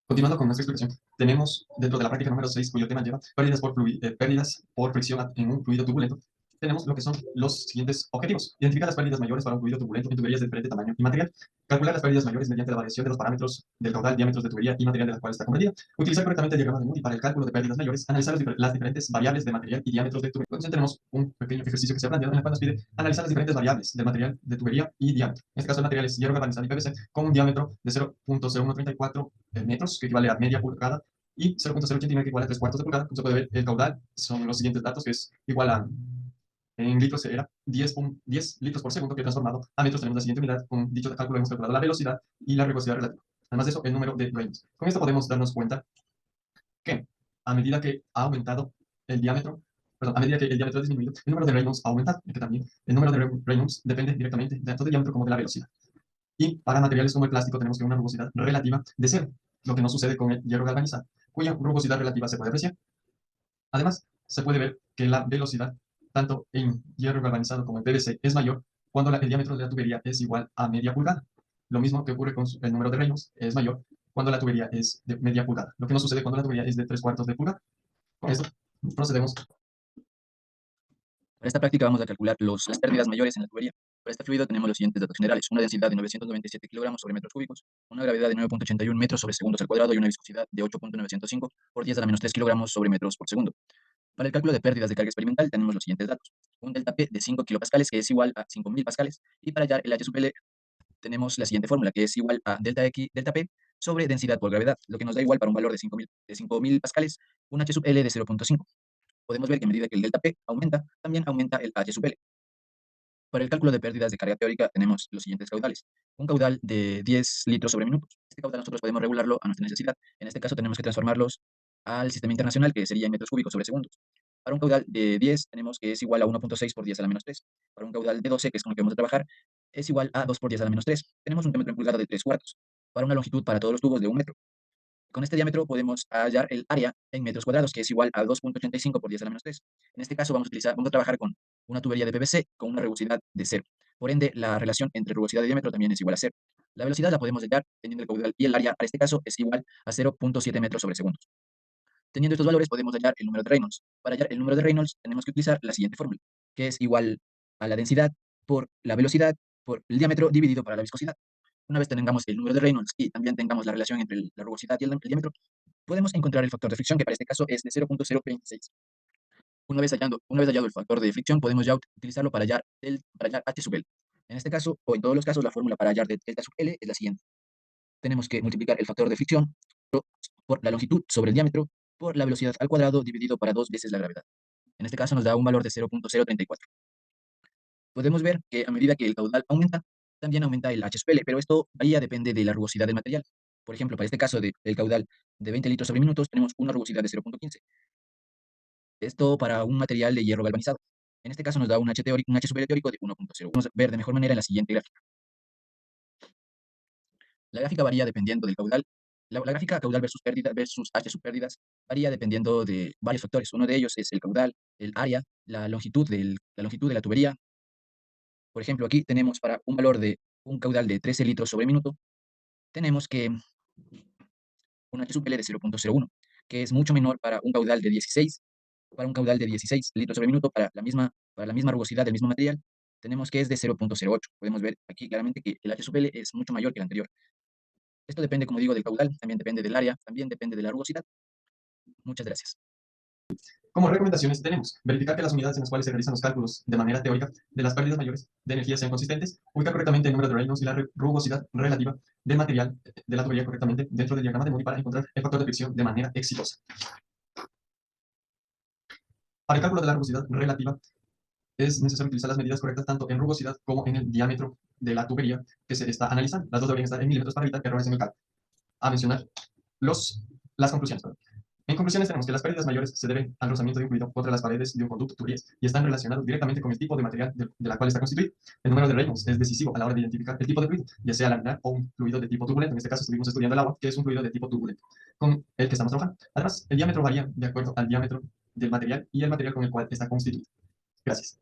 Continuando con nuestra explicación, tenemos dentro de la práctica número 6, cuyo tema lleva pérdidas por fricción en un fluido turbulento, tenemos lo que son los siguientes objetivos. Identificar las pérdidas mayores para un fluido turbulento en tuberías de diferente tamaño y material. Calcular las pérdidas mayores mediante la variación de los parámetros del caudal, diámetros de tubería y material de la cual está comprendida. Utilizar correctamente el diagrama de Moody para el cálculo de pérdidas mayores. Analizar las diferentes variables de material y diámetros de tubería. Entonces tenemos un pequeño ejercicio que se ha planteado en el cual nos pide analizar las diferentes variables del material de tubería y diámetro. En este caso el material es hierro galvanizado y PVC con un diámetro de 0.0134 metros, que equivale a media pulgada, y 0.089, que igual a 3 cuartos de pulgada. Como se puede ver, el caudal son los siguientes datos, que es igual a, en litros era 10 litros por segundo, que transformado a metros tenemos la siguiente unidad. Con dicho cálculo hemos calculado la velocidad y la rugosidad relativa. Además de eso, el número de Reynolds. Con esto podemos darnos cuenta que a medida que ha aumentado el diámetro, perdón, a medida que el diámetro ha disminuido, el número de Reynolds ha aumentado, y que también el número de Reynolds depende directamente tanto del diámetro como de la velocidad. Y para materiales como el plástico tenemos que una rugosidad relativa de cero, lo que no sucede con el hierro galvanizado, cuya rugosidad relativa se puede apreciar. Además, se puede ver que la velocidad, tanto en hierro galvanizado como en PVC, es mayor cuando el diámetro de la tubería es igual a media pulgada. Lo mismo que ocurre con el número de Reynolds, es mayor cuando la tubería es de media pulgada, lo que no sucede cuando la tubería es de 3 cuartos de pulgada. Con esto procedemos. Para esta práctica vamos a calcular las pérdidas mayores en la tubería. Para este fluido tenemos los siguientes datos generales: una densidad de 997 kilogramos sobre metros cúbicos, una gravedad de 9.81 metros sobre segundos al cuadrado y una viscosidad de 8.905 por 10 a la menos 3 kilogramos sobre metros por segundo. Para el cálculo de pérdidas de carga experimental tenemos los siguientes datos: un delta P de 5 kilopascales, que es igual a 5000 pascales, y para hallar el H sub L tenemos la siguiente fórmula, que es igual a delta P sobre densidad por gravedad, lo que nos da igual, para un valor de 5000 pascales, un H sub L de 0.5. Podemos ver que a medida que el delta P aumenta, también aumenta el H sub L. Para el cálculo de pérdidas de carga teórica tenemos los siguientes caudales: un caudal de 10 litros sobre minutos. Este caudal nosotros podemos regularlo a nuestra necesidad. En este caso tenemos que transformarlos al sistema internacional, que sería en metros cúbicos sobre segundos. Para un caudal de 10 tenemos que es igual a 1.6 por 10 a la menos 3. Para un caudal de 12, que es con el que vamos a trabajar, es igual a 2 por 10 a la menos 3. Tenemos un diámetro en pulgada de 3 cuartos. Para una longitud para todos los tubos de 1 metro. Con este diámetro podemos hallar el área en metros cuadrados, que es igual a 2.85 por 10 a la menos 3. En este caso vamos a trabajar con una tubería de PVC con una rugosidad de 0. Por ende, la relación entre rugosidad y diámetro también es igual a 0. La velocidad la podemos hallar teniendo el caudal, y el área para este caso es igual a 0.7 metros sobre segundos. Teniendo estos valores podemos hallar el número de Reynolds. Para hallar el número de Reynolds tenemos que utilizar la siguiente fórmula, que es igual a la densidad por la velocidad por el diámetro dividido por la viscosidad. Una vez tengamos el número de Reynolds y también tengamos la relación entre la rugosidad y el diámetro, podemos encontrar el factor de fricción, que para este caso es de 0.026. Una vez hallado el factor de fricción, podemos ya utilizarlo para hallar H sub L. En este caso, o en todos los casos, la fórmula para hallar delta sub L es la siguiente. Tenemos que multiplicar el factor de fricción por la longitud sobre el diámetro por la velocidad al cuadrado dividido para 2 veces la gravedad. En este caso nos da un valor de 0.034. Podemos ver que a medida que el caudal aumenta, también aumenta el H sub L, pero esto varía, depende de la rugosidad del material. Por ejemplo, para este caso del caudal de 20 litros sobre minutos, tenemos una rugosidad de 0.15. Esto para un material de hierro galvanizado. En este caso nos da un H sub L teórico de 1.0. Vamos a ver de mejor manera en la siguiente gráfica. La gráfica varía dependiendo del caudal. La gráfica caudal versus H sub pérdidas varía dependiendo de varios factores. Uno de ellos es el caudal, el área, la longitud de la tubería. Por ejemplo, aquí tenemos para un valor de un caudal de 13 litros sobre minuto, tenemos que un H sub L de 0.01, que es mucho menor para un caudal de 16 litros sobre minuto para la misma rugosidad del mismo material. Tenemos que es de 0.08. Podemos ver aquí claramente que el H sub L es mucho mayor que el anterior. Esto depende, como digo, del caudal, también depende del área, también depende de la rugosidad. Muchas gracias. Como recomendaciones tenemos verificar que las unidades en las cuales se realizan los cálculos de manera teórica de las pérdidas mayores de energía sean consistentes, ubicar correctamente el número de Reynolds y la rugosidad relativa del material de la tubería correctamente dentro del diagrama de Moody para encontrar el factor de fricción de manera exitosa. Para el cálculo de la rugosidad relativa es necesario utilizar las medidas correctas tanto en rugosidad como en el diámetro de la tubería que se está analizando. Las dos deberían estar en milímetros para evitar errores en el cálculo. A mencionar las conclusiones. En conclusiones tenemos que las pérdidas mayores se deben al rozamiento de un fluido contra las paredes de un conducto tuberías y están relacionados directamente con el tipo de material de la cual está constituido. El número de Reynolds es decisivo a la hora de identificar el tipo de fluido, ya sea laminar o un fluido de tipo turbulento. En este caso estuvimos estudiando el agua, que es un fluido de tipo turbulento, con el que estamos trabajando. Además, el diámetro varía de acuerdo al diámetro del material y el material con el cual está constituido. Gracias.